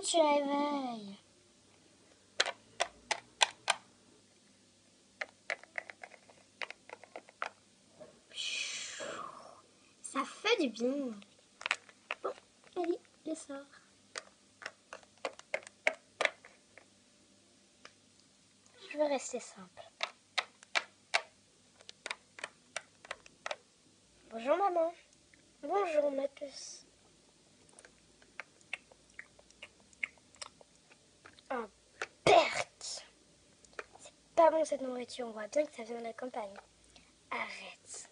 tu réveilles. Ça fait du bien. Bon, allez, le sort. Je veux rester simple. Bonjour maman. Bonjour ma puce. Oh, berk. C'est pas bon cette nourriture, on voit bien que ça vient de la campagne. Arrête.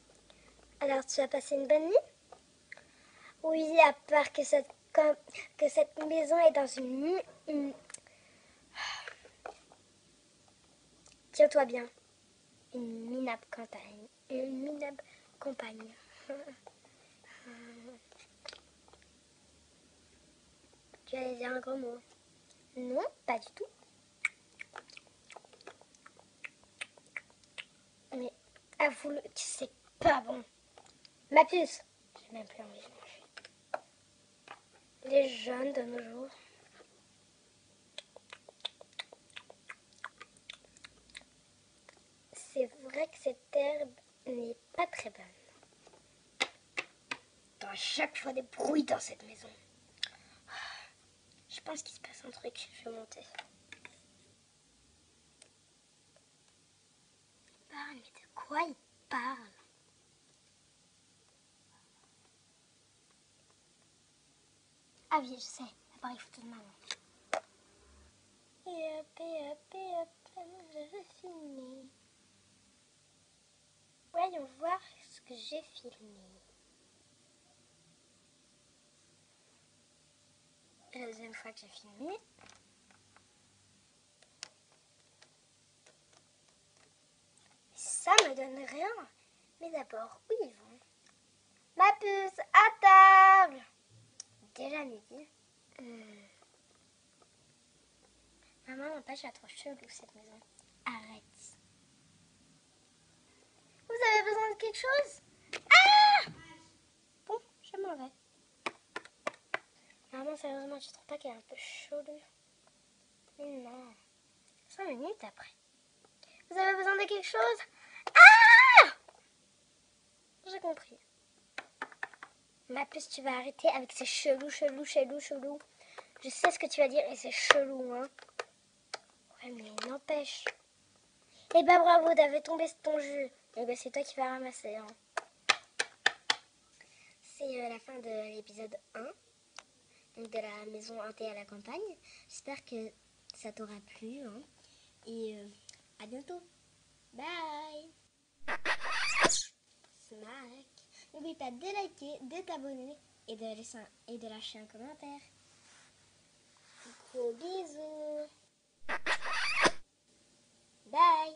Alors tu as passé une bonne nuit? Oui, à part que cette maison est dans une... Tiens-toi bien. Une minable campagne. Une minable campagne. Tu allais dire un gros mot? Non, pas du tout. Mais avoue-le, tu sais pas bon. Ma puce, j'ai même plus envie de manger. Les jeunes de nos jours. C'est vrai que cette herbe n'est pas très bonne. T'as à chaque fois des bruits dans cette maison. Je pense qu'il se passe un truc, je vais monter. Mais de quoi il parle? Ah oui, je sais, l'appareil photo de maman. Et hop, j'ai filmé. Voyons voir ce que j'ai filmé. La deuxième fois que j'ai filmé. Ça me donne rien. Mais d'abord, où ils vont? Ma puce, à table! Déjà midi. Maman, n'empêche, elle trop chelou cette maison. Arrête. Vous avez besoin de quelque chose? Ah! Bon, je m'en vais. Maman, sérieusement, tu trouves pas qu'elle est un peu chelou? Non. 5 minutes après. Vous avez besoin de quelque chose? Ah! J'ai compris. Ma puce, tu vas arrêter avec ces chelous. Je sais ce que tu vas dire et c'est chelou, hein. Ouais, mais n'empêche. Eh ben bravo, t'avais tombé ton jus. Eh ben c'est toi qui vas ramasser, hein. C'est la fin de l'épisode 1. Donc de la maison hantée à la campagne. J'espère que ça t'aura plu, hein. Et à bientôt. Bye. Snack. N'oublie pas de liker, de t'abonner et de lâcher un commentaire. Gros bisous. Bye.